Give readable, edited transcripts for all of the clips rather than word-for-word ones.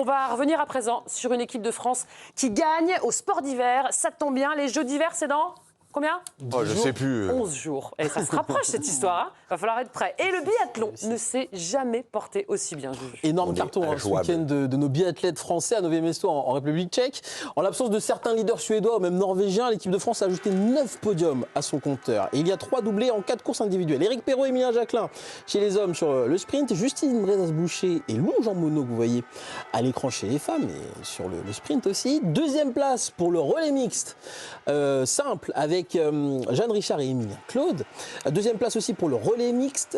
va revenir à présent sur une équipe de France qui gagne au sport d'hiver. Ça tombe bien, les Jeux d'hiver, c'est dans combien? Je sais plus. 11 jours. Et ça se rapproche, cette histoire. Va falloir être prêt. Et le biathlon ne s'est jamais porté aussi bien, Juju. Énorme carton ce week-end de nos biathlètes français à Nové Mesto en République tchèque. En l'absence de certains leaders suédois ou même norvégiens, l'équipe de France a ajouté 9 podiums à son compteur. Et il y a 3 doublés en 4 courses individuelles. Éric Perrault et Emilien Jacquelin chez les hommes sur le sprint. Justine Brezas-Boucher et Lou Jean Monod, que vous voyez à l'écran chez les femmes et sur le sprint aussi. Deuxième place pour le relais mixte simple avec Jeanne Richard et Emilien Claude. Deuxième place aussi pour le relais mixte,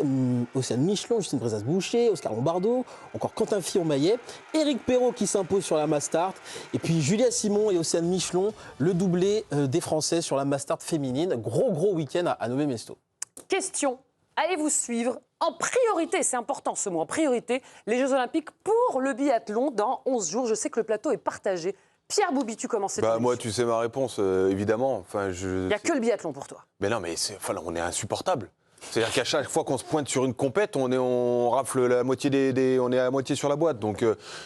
Océane Michelon, Justine Brezas-Boucher, Oscar Lombardo, encore Quentin Fillon-Maillet, Éric Perrault qui s'impose sur la Mastart, et puis Julia Simon et Océane Michelon, le doublé des Français sur la Mastart féminine. Gros week-end à Nové Mesto. Question, allez-vous suivre en priorité, c'est important ce mot, en priorité, les Jeux Olympiques pour le biathlon dans 11 jours? Je sais que le plateau est partagé. Pierre Boubi, tu commences. Moi, tu sais ma réponse, évidemment. Il n'y a que le biathlon pour toi. Mais non, mais on est insupportable. C'est-à-dire qu'à chaque fois qu'on se pointe sur une compète, on rafle la moitié on est à moitié sur la boîte. Donc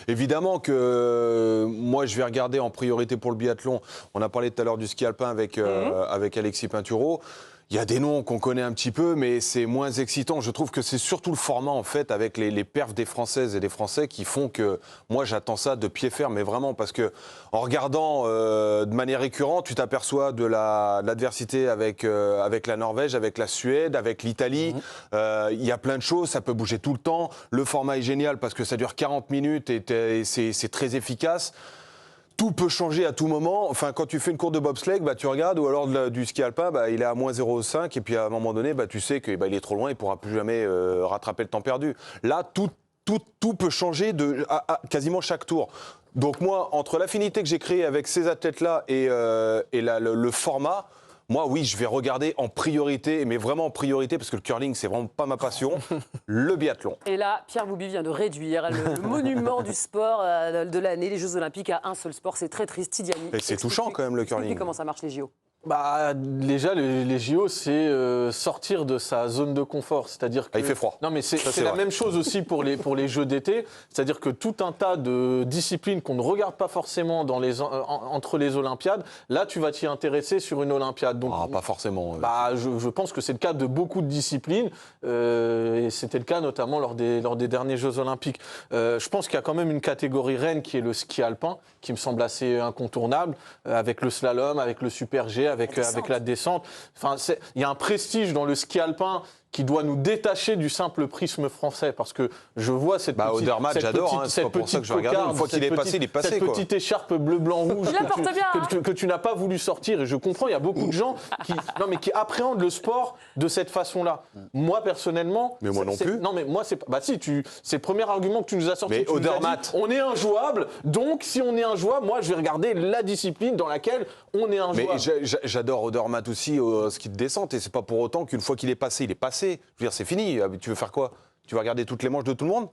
évidemment que moi, je vais regarder en priorité pour le biathlon. On a parlé tout à l'heure du ski alpin avec Alexis Pinturo. Il y a des noms qu'on connaît un petit peu, mais c'est moins excitant. Je trouve que c'est surtout le format, en fait, avec les perfs des Françaises et des Français qui font que moi, j'attends ça de pied ferme, mais vraiment, parce que en regardant de manière récurrente, tu t'aperçois de l'adversité avec la Norvège, avec la Suède, avec l'Italie. Il y a plein de choses, ça peut bouger tout le temps. Le format est génial parce que ça dure 40 minutes et c'est très efficace. Tout peut changer à tout moment. Enfin, quand tu fais une course de bobsleigh, tu regardes, ou alors du ski alpin, il est à moins 0,5, et puis à un moment donné, tu sais qu'il est trop loin, il ne pourra plus jamais rattraper le temps perdu. Là, tout peut changer à quasiment chaque tour. Donc moi, entre l'affinité que j'ai créée avec ces athlètes-là et le format, moi, oui, je vais regarder en priorité, mais vraiment en priorité, parce que le curling, c'est vraiment pas ma passion, le biathlon. Et là, Pierre Boubi vient de réduire le monument du sport de l'année, les Jeux Olympiques, à un seul sport. C'est très triste. Tidiane. Et c'est touchant quand même, le curling. Comment ça marche, les JO? Déjà, les JO, c'est sortir de sa zone de confort. C'est-à-dire que... il fait froid. Non, mais c'est la même chose aussi pour les Jeux d'été. C'est-à-dire que tout un tas de disciplines qu'on ne regarde pas forcément entre les Olympiades, là, tu vas t'y intéresser sur une Olympiade. Donc, pas forcément. Je pense que c'est le cas de beaucoup de disciplines. Et c'était le cas notamment lors des derniers Jeux Olympiques. Je pense qu'il y a quand même une catégorie reine qui est le ski alpin, qui me semble assez incontournable, avec le slalom, avec le super G, avec la descente. Enfin, il y a un prestige dans le ski alpin qui doit nous détacher du simple prisme français, parce que je vois cette petite... Odermatt, j'adore, c'est pas pour ça que je regarde. Une fois qu'il est passé, il est passé. Cette petite écharpe bleu-blanc-rouge que tu n'as pas voulu sortir, et je comprends, il y a beaucoup de gens qui appréhendent le sport de cette façon-là. Moi, personnellement... Mais moi non plus. Non, mais moi, c'est le premier argument que tu nous as sorti. Mais Odermatt... On est injouable, donc si on est injouable, moi, je vais regarder la discipline dans laquelle on est injouable. Mais j'adore Odermatt aussi au ski de descente, et c'est pas pour autant qu'une fois qu'il est passé, il est passé. Je veux dire, c'est fini. Tu veux faire quoi? Tu vas regarder toutes les manches de tout le monde?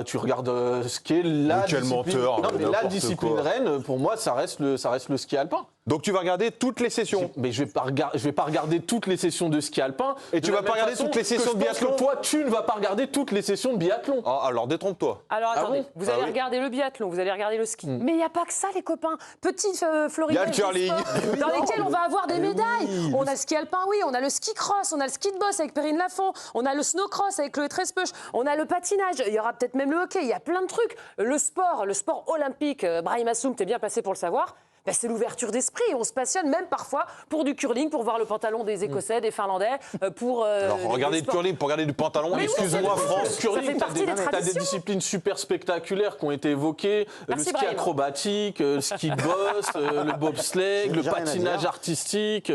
Tu regardes ce qui est la discipline. Quel menteur. Non, mais la discipline reine, pour moi, ça reste le ski alpin. Donc tu vas regarder toutes les sessions? Mais je vais pas regarder toutes les sessions de ski alpin. Et tu vas pas regarder toutes les sessions de biathlon? Toi, tu ne vas pas regarder toutes les sessions de biathlon. Alors détrompe-toi. Alors attendez, vous allez regarder le biathlon, vous allez regarder le ski. Mais il n'y a pas que ça, les copains. Petite florilège Il y a le curling. Dans lesquels on va avoir des médailles. On a le ski alpin, oui, on a le ski cross, on a le ski de boss avec Perrine Lafont, on a le snowcross avec Chloé Trespeuch, on a le patinage, il y aura peut-être même le hockey, il y a plein de trucs. Le sport olympique, Brahim Assoum, t'es bien passé pour le savoir. C'est l'ouverture d'esprit. On se passionne même parfois pour du curling, pour voir le pantalon des Écossais, des Finlandais, pour... Alors regardez du curling pour regarder du pantalon. Excuse-moi, France. Curling, t'as des disciplines super spectaculaires qui ont été évoquées. Merci, le ski Brahim. acrobatique, le ski de boss, le bobsleigh, le patinage artistique.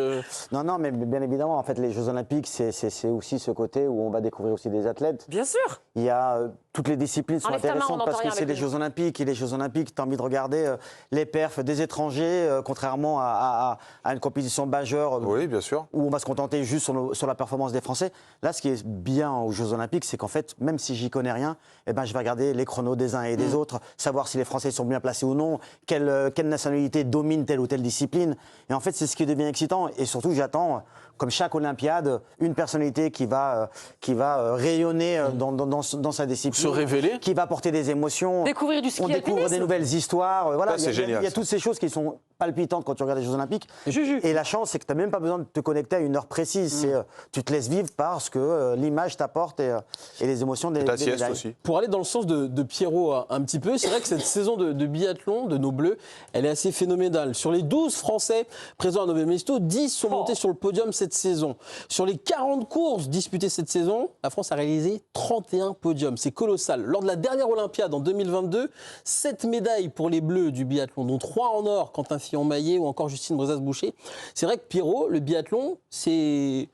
Non, mais bien évidemment, en fait, les Jeux Olympiques, c'est aussi ce côté où on va découvrir aussi des athlètes. Bien sûr. Il y a... toutes les disciplines sont intéressantes parce que c'est les Jeux Olympiques. Et les Jeux Olympiques, tu as envie de regarder les perfs des étrangers, contrairement à une compétition majeure oui, bien sûr. où on va se contenter juste sur la performance des Français. Là, ce qui est bien aux Jeux Olympiques, c'est qu'en fait, même si j'y connais rien, je vais regarder les chronos des uns et des autres, savoir si les Français sont bien placés ou non, quelle nationalité domine telle ou telle discipline. Et en fait, c'est ce qui devient excitant. Et surtout, j'attends, comme chaque Olympiade, une personnalité qui va rayonner dans sa discipline. se révéler. qui va apporter des émotions. Découvrir du ski On découvre alpinisme. des nouvelles histoires. Voilà, Ça, c'est génial, il y a ça. toutes ces choses qui sont palpitantes quand tu regardes les Jeux Olympiques. Juju. Et la chance, c'est que tu n'as même pas besoin de te connecter à une heure précise. Tu te laisses vivre parce que l'image t'apporte et les émotions des Ta des sieste médailles. aussi. Pour aller dans le sens de Pierrot un petit peu, c'est vrai que cette saison de biathlon de nos Bleus, elle est assez phénoménale. Sur les 12 Français présents à Nové Mesto, 10 sont montés sur le podium cette saison. Sur les 40 courses disputées cette saison, la France a réalisé 31 podiums. C'est colossal. Lors de la dernière Olympiade en 2022, 7 médailles pour les Bleus du biathlon, dont 3 en or, Quentin Fillon-Maillet ou encore Justine Brezas-Boucher. C'est vrai que Pierrot, le biathlon, c'est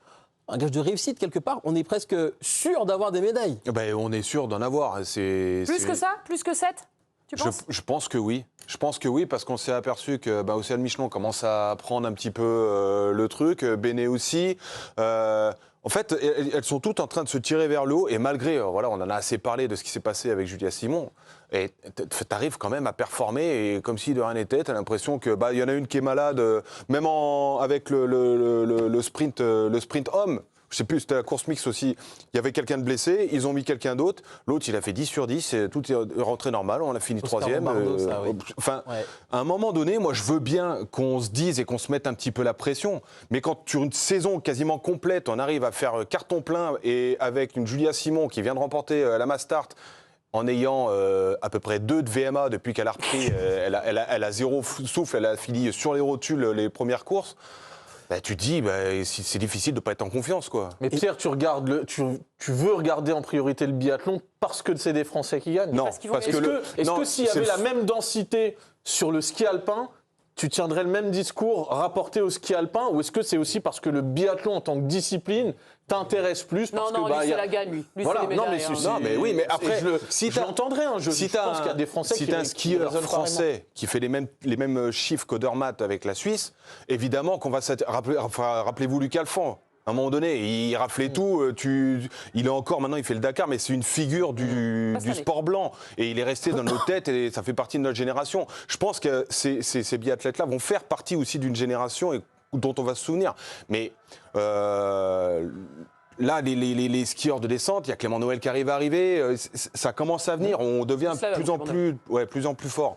un gage de réussite quelque part. On est presque sûr d'avoir des médailles. Ben, on est sûr d'en avoir. Plus que ça? Plus que 7? Tu penses? Je pense que oui. Je pense que oui, parce qu'on s'est aperçu que Océane Michelon commence à prendre un petit peu le truc, Béné aussi. En fait, elles sont toutes en train de se tirer vers le haut, et malgré, voilà, on en a assez parlé de ce qui s'est passé avec Julia Simon, et t'arrives quand même à performer, et comme si de rien n'était, t'as l'impression que y en a une qui est malade, même avec le sprint homme. Je sais plus, c'était la course mixte aussi. Il y avait quelqu'un de blessé, ils ont mis quelqu'un d'autre. L'autre, il a fait 10 sur 10, et tout est rentré normal, on a fini Oscar troisième. Lombardo, ça, oui. Enfin, Ouais. à un moment donné, moi, je veux bien qu'on se dise et qu'on se mette un petit peu la pression. Mais quand sur une saison quasiment complète, on arrive à faire carton plein, et avec une Julia Simon qui vient de remporter la Mastart, en ayant à peu près 2 de VMA depuis qu'elle a repris, elle a zéro souffle, elle a fini sur les rotules les premières courses. Bah, tu te dis, c'est difficile de ne pas être en confiance, quoi. Mais Pierre, tu veux regarder en priorité le biathlon parce que c'est des Français qui gagnent? Non, parce qu'ils vont- parce Est-ce que que s'il y avait la même densité sur le ski alpin, tu tiendrais le même discours rapporté au ski alpin, ou est-ce que c'est aussi parce que le biathlon en tant que discipline t'intéresse plus parce Non, que, lui, il y c'est a- la gagne, lui. Lui, Voilà, c'est les non, médailles, mais hein. Non, mais oui, mais après, si je l'entendrais, hein, je pense qu'il y a des Français si qui t'as un qui skieur raisonnent pareillement. français qui fait les mêmes chiffres qu'Odermatt avec la Suisse, évidemment qu'on va rappelez-vous Lucas Alphand. À un moment donné, il raflait tout. Il est encore maintenant, il fait le Dakar, mais c'est une figure du sport blanc. Et il est resté dans nos têtes et ça fait partie de notre génération. Je pense que ces biathlètes-là vont faire partie aussi d'une génération dont on va se souvenir. Mais là, les skieurs de descente, il y a Clément Noël qui arrive à arriver. Ça commence à venir. On devient Ça va, plus en plus fort.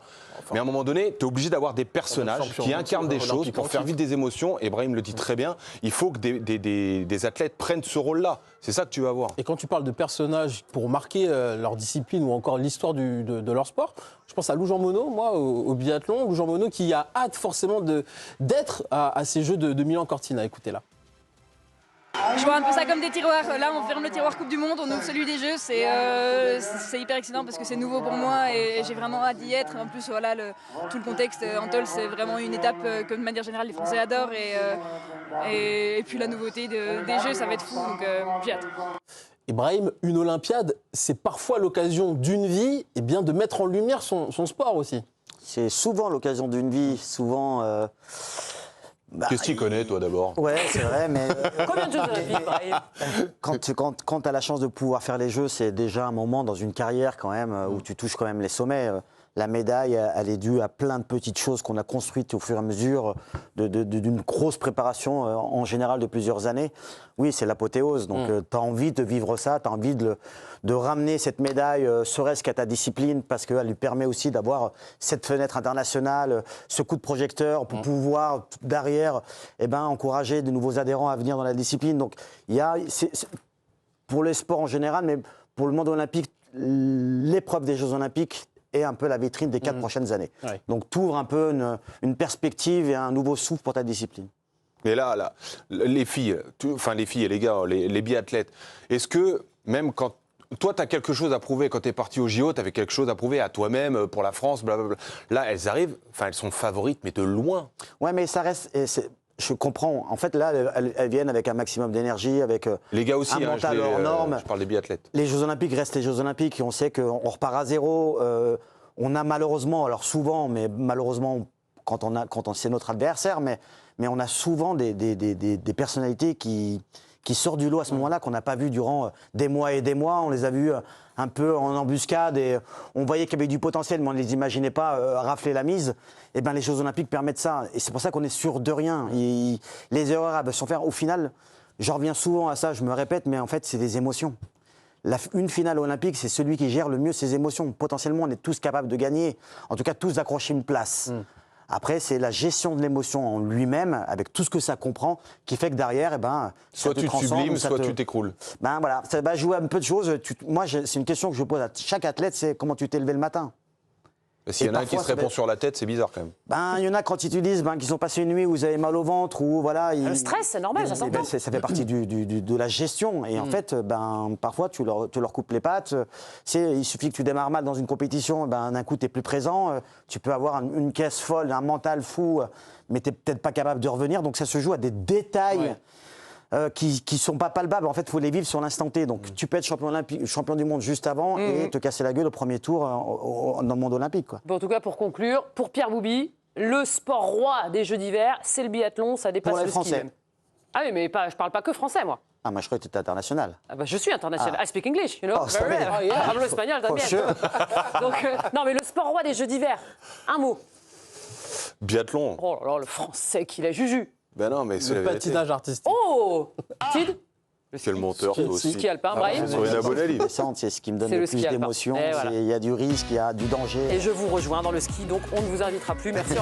Mais à un moment donné, tu es obligé d'avoir des personnages champion qui incarnent des choses olympique pour en faire titre. vivre des émotions. Et Brahim le dit très bien. Il faut que des athlètes prennent ce rôle-là. C'est ça que tu vas avoir. Et quand tu parles de personnages pour marquer leur discipline ou encore l'histoire de leur sport, je pense à Lou Jean Monod, moi, au biathlon. Lou Jean Monod qui a hâte forcément d'être à ces Jeux de Milan-Cortina. Écoutez-là. Je vois un peu ça comme des tiroirs. Là, on ferme le tiroir Coupe du Monde, on ouvre celui des Jeux. C'est hyper excitant parce que c'est nouveau pour moi et j'ai vraiment hâte d'y être. En plus, voilà, tout le contexte, Antol, c'est vraiment une étape que de manière générale les Français adorent. Et puis la nouveauté des Jeux, ça va être fou. Donc j'ai hâte. Ibrahim, une Olympiade, c'est parfois l'occasion d'une vie de mettre en lumière son sport aussi. C'est souvent l'occasion d'une vie, souvent... Qu'est-ce que tu connais, toi, d'abord? Ouais, c'est vrai, mais Combien de Jeux Olympiques, Brahim? quand tu as la chance de pouvoir faire les Jeux, c'est déjà un moment dans une carrière quand même où tu touches quand même les sommets. La médaille, elle est due à plein de petites choses qu'on a construites au fur et à mesure d'une grosse préparation en général de plusieurs années. Oui, c'est l'apothéose. Donc, tu as envie de vivre ça, tu as envie de ramener cette médaille, serait-ce qu'à ta discipline, parce qu'elle lui permet aussi d'avoir cette fenêtre internationale, ce coup de projecteur pour pouvoir, derrière, encourager de nouveaux adhérents à venir dans la discipline. Donc, il y a, pour les sports en général, mais pour le monde olympique, l'épreuve des Jeux olympiques est un peu la vitrine des 4 prochaines années. Ouais. Donc, tu ouvres un peu une perspective et un nouveau souffle pour ta discipline. Mais là, les filles et les gars, les biathlètes, est-ce que même quand toi, tu as quelque chose à prouver quand tu es parti au JO, tu avais quelque chose à prouver à toi-même, pour la France, blablabla. Là, elles arrivent, elles sont favorites, mais de loin. Ouais, mais ça reste... Je comprends. En fait, là, elles viennent avec un maximum d'énergie, avec Les gars aussi, un mental hors norme. je parle des biathlètes. Les Jeux Olympiques restent les Jeux Olympiques et on sait qu'on repart à zéro. On a malheureusement, alors souvent, mais malheureusement quand c'est notre adversaire, mais on a souvent des personnalités qui sortent du lot à ce moment-là, qu'on n'a pas vu durant des mois et des mois. On les a vus un peu en embuscade et on voyait qu'il y avait du potentiel, mais on ne les imaginait pas rafler la mise. Et bien, les Jeux Olympiques permettent ça. Et c'est pour ça qu'on est sûr de rien. Les erreurs elles sont faites. Au final, je reviens souvent à ça, je me répète, mais en fait, c'est des émotions. une finale olympique, c'est celui qui gère le mieux ses émotions. Potentiellement, on est tous capables de gagner, en tout cas tous d'accrocher une place. Après, c'est la gestion de l'émotion en lui-même, avec tout ce que ça comprend, qui fait que derrière, eh ben, Soit ça te tu te transcende, sublimes, ou ça soit te- tu t'écroules. Ben voilà, ça va jouer à un peu de choses. Moi, c'est une question que je pose à chaque athlète, c'est comment tu t'es levé le matin. S'il y en a un qui parfois, se ça répond va- sur la tête, c'est bizarre quand même. Ben, il y en a quand ils te disent qu'ils ont passé une nuit où vous avez mal au ventre ou voilà. Le stress, c'est normal, ça Eh s'entend. ben, ça fait partie de la gestion. Et en fait, parfois, tu leur coupes les pattes. Il suffit que tu démarres mal dans une compétition, d'un coup, tu es plus présent. Tu peux avoir une caisse folle, un mental fou, mais tu n'es peut-être pas capable de revenir. Donc ça se joue à des détails. Qui ne sont pas palpables. En fait, il faut les vivre sur l'instant T. Donc, tu peux être champion du monde juste avant et te casser la gueule au premier tour dans le monde olympique. Quoi. Bon, en tout cas, pour conclure, pour Pierre Bouby, le sport roi des Jeux d'hiver, c'est le biathlon, ça dépasse Pour les le ski. Français. Même. Ah oui, mais je parle pas que français, moi. Ah, moi, je crois que tu étais international. Ah bah, je suis international. I speak English, you know. Oh, ça Very va. well. Hablo espagnol también. sure. Donc, non, mais le sport roi des Jeux d'hiver, un mot. Biathlon. Oh là là, le français qui l'a juju. Ben non, mais c'est la Le vérité. patinage artistique. Oh Tid Quel menteur, toi aussi. Ski alpin, Brahim. Sur une abonnée, Descente, c'est ce qui me donne C'est le le plus ski alpin. d'émotion. Et voilà. Il y a du risque, il y a du danger. Et je vous rejoins dans le ski, donc on ne vous invitera plus. Merci.